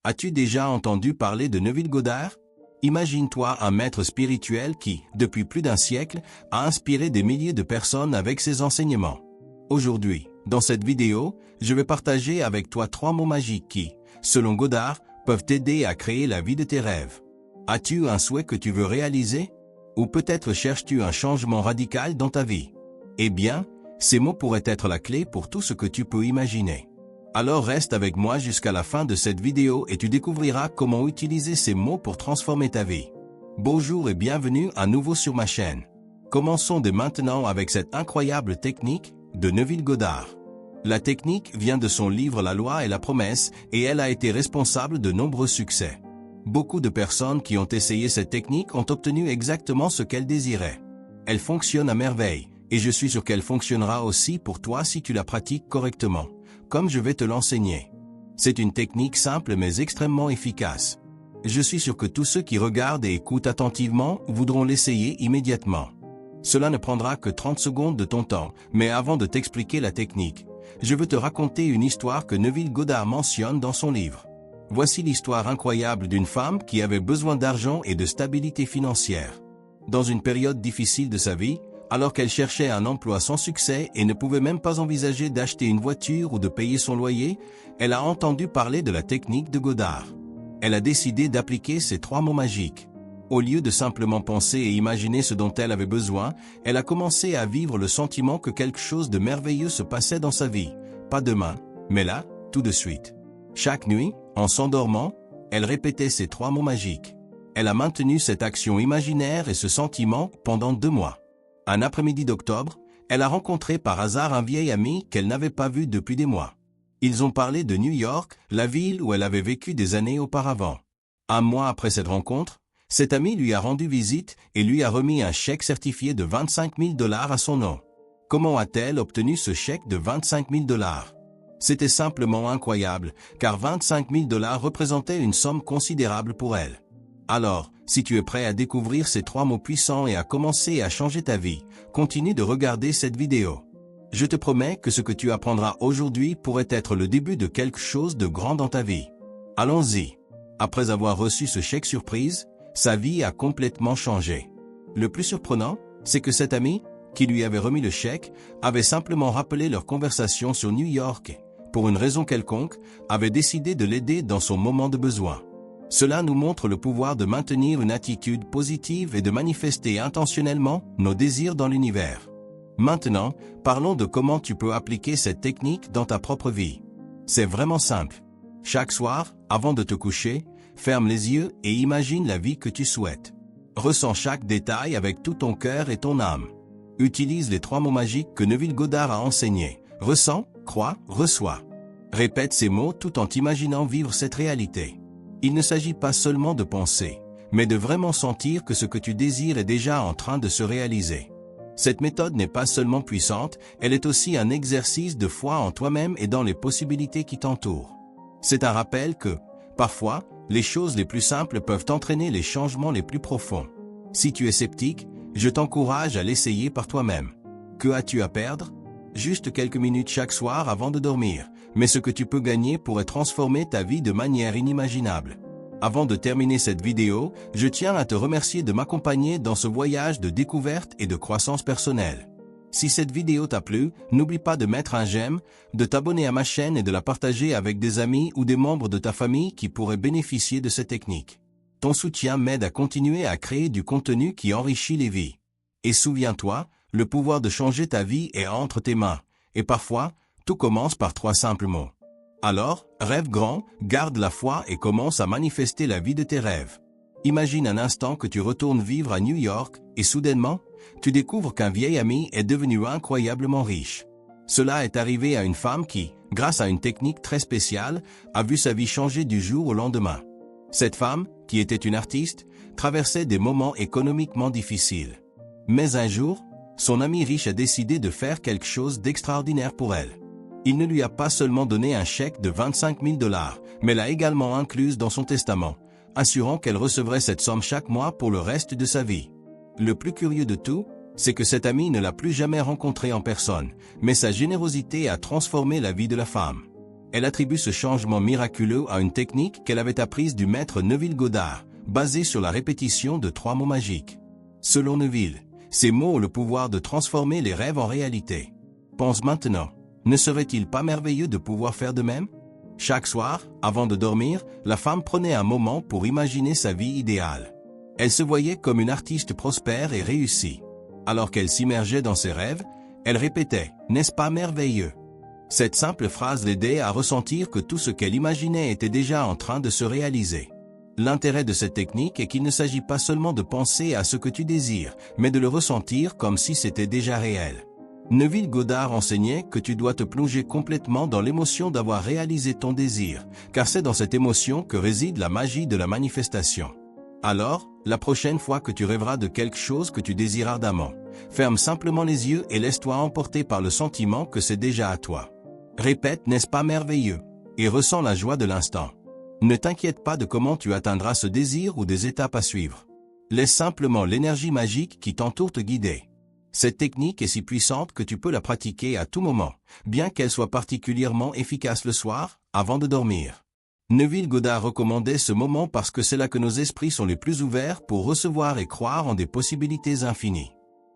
As-tu déjà entendu parler de Neville Goddard? Imagine-toi un maître spirituel qui, depuis plus d'un siècle, a inspiré des milliers de personnes avec ses enseignements. Aujourd'hui, dans cette vidéo, je vais partager avec toi 3 mots magiques qui, selon Goddard, peuvent t'aider à créer la vie de tes rêves. As-tu un souhait que tu veux réaliser? Ou peut-être cherches-tu un changement radical dans ta vie? Eh bien, ces mots pourraient être la clé pour tout ce que tu peux imaginer. Alors reste avec moi jusqu'à la fin de cette vidéo et tu découvriras comment utiliser ces mots pour transformer ta vie. Bonjour et bienvenue à nouveau sur ma chaîne. Commençons dès maintenant avec cette incroyable technique de Neville Goddard. La technique vient de son livre La loi et la promesse et elle a été responsable de nombreux succès. Beaucoup de personnes qui ont essayé cette technique ont obtenu exactement ce qu'elles désiraient. Elle fonctionne à merveille et je suis sûr qu'elle fonctionnera aussi pour toi si tu la pratiques correctement, comme je vais te l'enseigner. C'est une technique simple mais extrêmement efficace. Je suis sûr que tous ceux qui regardent et écoutent attentivement voudront l'essayer immédiatement. Cela ne prendra que 30 secondes de ton temps, mais avant de t'expliquer la technique, je veux te raconter une histoire que Neville Goddard mentionne dans son livre. Voici l'histoire incroyable d'une femme qui avait besoin d'argent et de stabilité financière. Dans une période difficile de sa vie, alors qu'elle cherchait un emploi sans succès et ne pouvait même pas envisager d'acheter une voiture ou de payer son loyer, elle a entendu parler de la technique de Goddard. Elle a décidé d'appliquer ces 3 mots magiques. Au lieu de simplement penser et imaginer ce dont elle avait besoin, elle a commencé à vivre le sentiment que quelque chose de merveilleux se passait dans sa vie. Pas demain, mais là, tout de suite. Chaque nuit, en s'endormant, elle répétait ces 3 mots magiques. Elle a maintenu cette action imaginaire et ce sentiment pendant 2 mois. Un après-midi d'octobre, elle a rencontré par hasard un vieil ami qu'elle n'avait pas vu depuis des mois. Ils ont parlé de New York, la ville où elle avait vécu des années auparavant. Un mois après cette rencontre, cet ami lui a rendu visite et lui a remis un chèque certifié de 25 000 $ à son nom. Comment a-t-elle obtenu ce chèque de 25 000 $? C'était simplement incroyable, car 25 000 $ représentaient une somme considérable pour elle. Alors, si tu es prêt à découvrir ces 3 mots puissants et à commencer à changer ta vie, continue de regarder cette vidéo. Je te promets que ce que tu apprendras aujourd'hui pourrait être le début de quelque chose de grand dans ta vie. Allons-y. Après avoir reçu ce chèque surprise, sa vie a complètement changé. Le plus surprenant, c'est que cet ami, qui lui avait remis le chèque, avait simplement rappelé leur conversation sur New York et, pour une raison quelconque, avait décidé de l'aider dans son moment de besoin. Cela nous montre le pouvoir de maintenir une attitude positive et de manifester intentionnellement nos désirs dans l'univers. Maintenant, parlons de comment tu peux appliquer cette technique dans ta propre vie. C'est vraiment simple. Chaque soir, avant de te coucher, ferme les yeux et imagine la vie que tu souhaites. Ressens chaque détail avec tout ton cœur et ton âme. Utilise les 3 mots magiques que Neville Goddard a enseignés. Ressens, crois, reçois. Répète ces mots tout en t'imaginant vivre cette réalité. Il ne s'agit pas seulement de penser, mais de vraiment sentir que ce que tu désires est déjà en train de se réaliser. Cette méthode n'est pas seulement puissante, elle est aussi un exercice de foi en toi-même et dans les possibilités qui t'entourent. C'est un rappel que, parfois, les choses les plus simples peuvent entraîner les changements les plus profonds. Si tu es sceptique, je t'encourage à l'essayer par toi-même. Que as-tu à perdre? Juste quelques minutes chaque soir avant de dormir, mais ce que tu peux gagner pourrait transformer ta vie de manière inimaginable. Avant de terminer cette vidéo, je tiens à te remercier de m'accompagner dans ce voyage de découverte et de croissance personnelle. Si cette vidéo t'a plu, n'oublie pas de mettre un j'aime, de t'abonner à ma chaîne et de la partager avec des amis ou des membres de ta famille qui pourraient bénéficier de cette technique. Ton soutien m'aide à continuer à créer du contenu qui enrichit les vies. Et souviens-toi, le pouvoir de changer ta vie est entre tes mains, et parfois, tout commence par 3 simples mots. Alors, rêve grand, garde la foi et commence à manifester la vie de tes rêves. Imagine un instant que tu retournes vivre à New York, et soudainement, tu découvres qu'un vieil ami est devenu incroyablement riche. Cela est arrivé à une femme qui, grâce à une technique très spéciale, a vu sa vie changer du jour au lendemain. Cette femme, qui était une artiste, traversait des moments économiquement difficiles. Mais un jour, son ami riche a décidé de faire quelque chose d'extraordinaire pour elle. Il ne lui a pas seulement donné un chèque de 25 000 $, mais l'a également incluse dans son testament, assurant qu'elle recevrait cette somme chaque mois pour le reste de sa vie. Le plus curieux de tout, c'est que cet ami ne l'a plus jamais rencontrée en personne, mais sa générosité a transformé la vie de la femme. Elle attribue ce changement miraculeux à une technique qu'elle avait apprise du maître Neville Goddard, basée sur la répétition de 3 mots magiques. Selon Neville, ces mots ont le pouvoir de transformer les rêves en réalité. Pense maintenant, ne serait-il pas merveilleux de pouvoir faire de même? Chaque soir, avant de dormir, la femme prenait un moment pour imaginer sa vie idéale. Elle se voyait comme une artiste prospère et réussie. Alors qu'elle s'immergeait dans ses rêves, elle répétait « N'est-ce pas merveilleux ?» Cette simple phrase l'aidait à ressentir que tout ce qu'elle imaginait était déjà en train de se réaliser. L'intérêt de cette technique est qu'il ne s'agit pas seulement de penser à ce que tu désires, mais de le ressentir comme si c'était déjà réel. Neville Goddard enseignait que tu dois te plonger complètement dans l'émotion d'avoir réalisé ton désir, car c'est dans cette émotion que réside la magie de la manifestation. Alors, la prochaine fois que tu rêveras de quelque chose que tu désires ardemment, ferme simplement les yeux et laisse-toi emporter par le sentiment que c'est déjà à toi. Répète « N'est-ce pas merveilleux ?» et ressens la joie de l'instant. Ne t'inquiète pas de comment tu atteindras ce désir ou des étapes à suivre. Laisse simplement l'énergie magique qui t'entoure te guider. Cette technique est si puissante que tu peux la pratiquer à tout moment, bien qu'elle soit particulièrement efficace le soir, avant de dormir. Neville Goddard recommandait ce moment parce que c'est là que nos esprits sont les plus ouverts pour recevoir et croire en des possibilités infinies.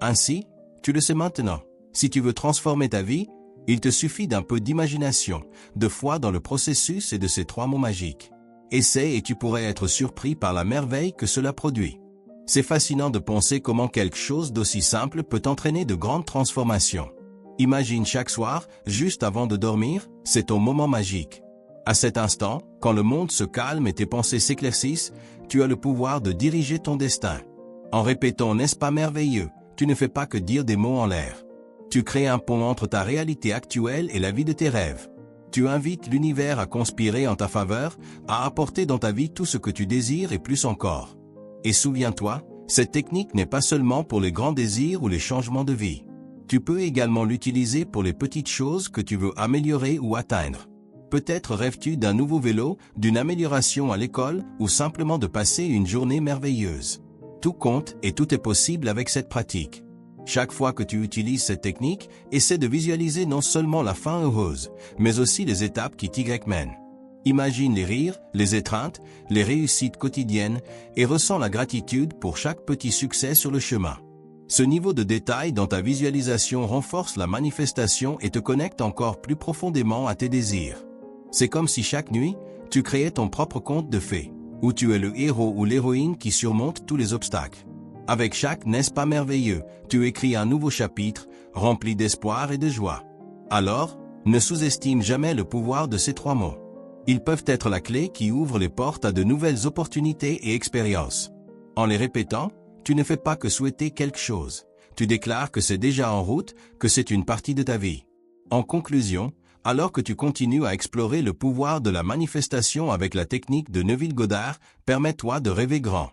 Ainsi, tu le sais maintenant, si tu veux transformer ta vie, il te suffit d'un peu d'imagination, de foi dans le processus et de ces 3 mots magiques. Essaie et tu pourrais être surpris par la merveille que cela produit. C'est fascinant de penser comment quelque chose d'aussi simple peut entraîner de grandes transformations. Imagine chaque soir, juste avant de dormir, c'est ton moment magique. À cet instant, quand le monde se calme et tes pensées s'éclaircissent, tu as le pouvoir de diriger ton destin. En répétant « N'est-ce pas merveilleux ?» tu ne fais pas que dire des mots en l'air. Tu crées un pont entre ta réalité actuelle et la vie de tes rêves. Tu invites l'univers à conspirer en ta faveur, à apporter dans ta vie tout ce que tu désires et plus encore. Et souviens-toi, cette technique n'est pas seulement pour les grands désirs ou les changements de vie. Tu peux également l'utiliser pour les petites choses que tu veux améliorer ou atteindre. Peut-être rêves-tu d'un nouveau vélo, d'une amélioration à l'école ou simplement de passer une journée merveilleuse. Tout compte et tout est possible avec cette pratique. Chaque fois que tu utilises cette technique, essaie de visualiser non seulement la fin heureuse, mais aussi les étapes qui t'y mènent. Imagine les rires, les étreintes, les réussites quotidiennes et ressens la gratitude pour chaque petit succès sur le chemin. Ce niveau de détail dans ta visualisation renforce la manifestation et te connecte encore plus profondément à tes désirs. C'est comme si chaque nuit, tu créais ton propre conte de fées, où tu es le héros ou l'héroïne qui surmonte tous les obstacles. Avec chaque « N'est-ce pas merveilleux ?» tu écris un nouveau chapitre, rempli d'espoir et de joie. Alors, ne sous-estime jamais le pouvoir de ces 3 mots. Ils peuvent être la clé qui ouvre les portes à de nouvelles opportunités et expériences. En les répétant, tu ne fais pas que souhaiter quelque chose. Tu déclares que c'est déjà en route, que c'est une partie de ta vie. En conclusion, alors que tu continues à explorer le pouvoir de la manifestation avec la technique de Neville Goddard, permets-toi de rêver grand.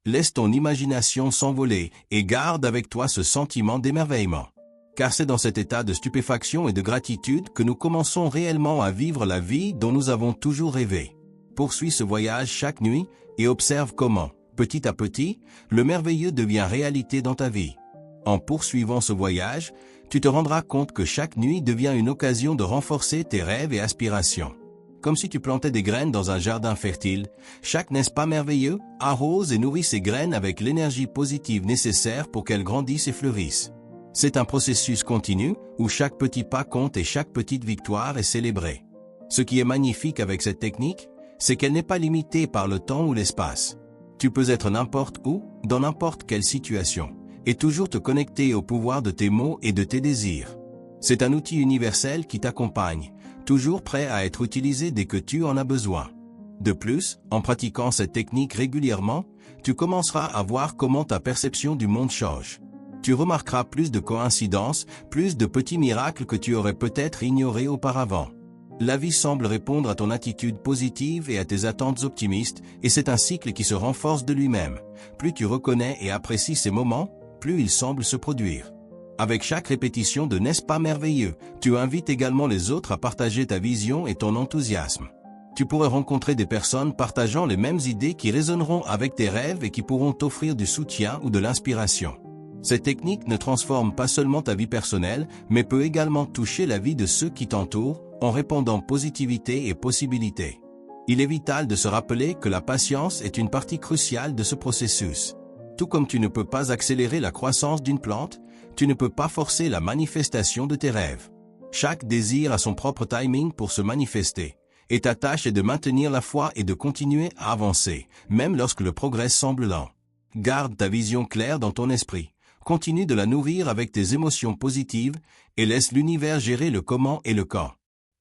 Laisse ton imagination s'envoler et garde avec toi ce sentiment d'émerveillement. Car c'est dans cet état de stupéfaction et de gratitude que nous commençons réellement à vivre la vie dont nous avons toujours rêvé. Poursuis ce voyage chaque nuit et observe comment, petit à petit, le merveilleux devient réalité dans ta vie. En poursuivant ce voyage, tu te rendras compte que chaque nuit devient une occasion de renforcer tes rêves et aspirations. Comme si tu plantais des graines dans un jardin fertile, chaque n'est-ce pas merveilleux, arrose et nourrit ces graines avec l'énergie positive nécessaire pour qu'elles grandissent et fleurissent. C'est un processus continu où chaque petit pas compte et chaque petite victoire est célébrée. Ce qui est magnifique avec cette technique, c'est qu'elle n'est pas limitée par le temps ou l'espace. Tu peux être n'importe où, dans n'importe quelle situation, et toujours te connecter au pouvoir de tes mots et de tes désirs. C'est un outil universel qui t'accompagne, toujours prêt à être utilisé dès que tu en as besoin. De plus, en pratiquant cette technique régulièrement, tu commenceras à voir comment ta perception du monde change. Tu remarqueras plus de coïncidences, plus de petits miracles que tu aurais peut-être ignorés auparavant. La vie semble répondre à ton attitude positive et à tes attentes optimistes, et c'est un cycle qui se renforce de lui-même. Plus tu reconnais et apprécies ces moments, plus ils semblent se produire. Avec chaque répétition de « N'est-ce pas merveilleux ?», tu invites également les autres à partager ta vision et ton enthousiasme. Tu pourrais rencontrer des personnes partageant les mêmes idées qui résonneront avec tes rêves et qui pourront t'offrir du soutien ou de l'inspiration. Cette technique ne transforme pas seulement ta vie personnelle, mais peut également toucher la vie de ceux qui t'entourent, en répondant positivité et possibilité. Il est vital de se rappeler que la patience est une partie cruciale de ce processus. Tout comme tu ne peux pas accélérer la croissance d'une plante, tu ne peux pas forcer la manifestation de tes rêves. Chaque désir a son propre timing pour se manifester, et ta tâche est de maintenir la foi et de continuer à avancer, même lorsque le progrès semble lent. Garde ta vision claire dans ton esprit, continue de la nourrir avec tes émotions positives, et laisse l'univers gérer le comment et le quand.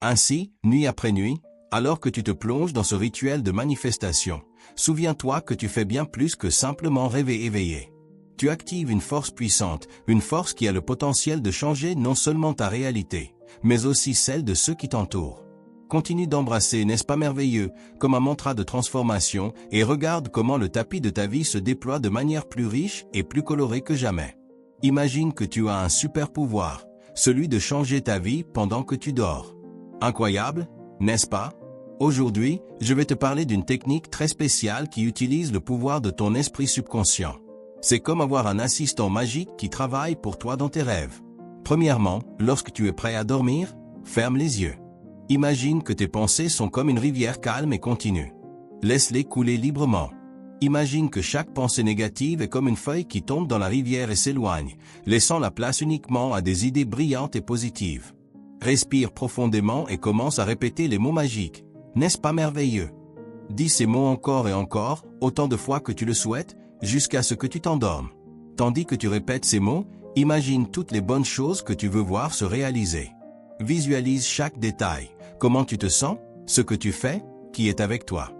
Ainsi, nuit après nuit, alors que tu te plonges dans ce rituel de manifestation, souviens-toi que tu fais bien plus que simplement rêver éveillé. Tu actives une force puissante, une force qui a le potentiel de changer non seulement ta réalité, mais aussi celle de ceux qui t'entourent. Continue d'embrasser, n'est-ce pas merveilleux, comme un mantra de transformation, et regarde comment le tapis de ta vie se déploie de manière plus riche et plus colorée que jamais. Imagine que tu as un super pouvoir, celui de changer ta vie pendant que tu dors. Incroyable, n'est-ce pas? Aujourd'hui, je vais te parler d'une technique très spéciale qui utilise le pouvoir de ton esprit subconscient. C'est comme avoir un assistant magique qui travaille pour toi dans tes rêves. Premièrement, lorsque tu es prêt à dormir, ferme les yeux. Imagine que tes pensées sont comme une rivière calme et continue. Laisse-les couler librement. Imagine que chaque pensée négative est comme une feuille qui tombe dans la rivière et s'éloigne, laissant la place uniquement à des idées brillantes et positives. Respire profondément et commence à répéter les mots magiques. N'est-ce pas merveilleux? Dis ces mots encore et encore, autant de fois que tu le souhaites, jusqu'à ce que tu t'endormes. Tandis que tu répètes ces mots, imagine toutes les bonnes choses que tu veux voir se réaliser. Visualise chaque détail, comment tu te sens, ce que tu fais, qui est avec toi.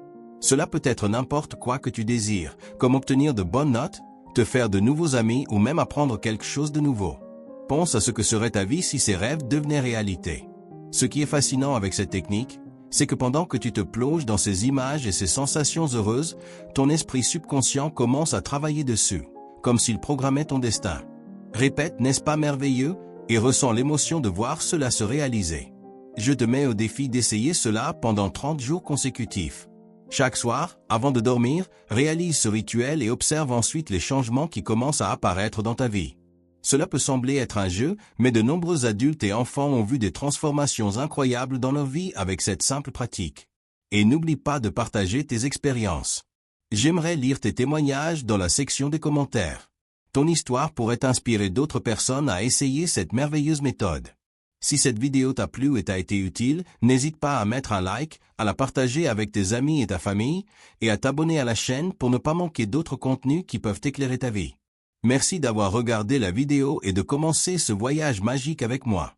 Cela peut être n'importe quoi que tu désires, comme obtenir de bonnes notes, te faire de nouveaux amis ou même apprendre quelque chose de nouveau. Pense à ce que serait ta vie si ces rêves devenaient réalité. Ce qui est fascinant avec cette technique, c'est que pendant que tu te plonges dans ces images et ces sensations heureuses, ton esprit subconscient commence à travailler dessus, comme s'il programmait ton destin. Répète, n'est-ce pas merveilleux, et ressens l'émotion de voir cela se réaliser. Je te mets au défi d'essayer cela pendant 30 jours consécutifs. Chaque soir, avant de dormir, réalise ce rituel et observe ensuite les changements qui commencent à apparaître dans ta vie. Cela peut sembler être un jeu, mais de nombreux adultes et enfants ont vu des transformations incroyables dans leur vie avec cette simple pratique. Et n'oublie pas de partager tes expériences. J'aimerais lire tes témoignages dans la section des commentaires. Ton histoire pourrait inspirer d'autres personnes à essayer cette merveilleuse méthode. Si cette vidéo t'a plu et t'a été utile, n'hésite pas à mettre un like, à la partager avec tes amis et ta famille, et à t'abonner à la chaîne pour ne pas manquer d'autres contenus qui peuvent éclairer ta vie. Merci d'avoir regardé la vidéo et de commencer ce voyage magique avec moi.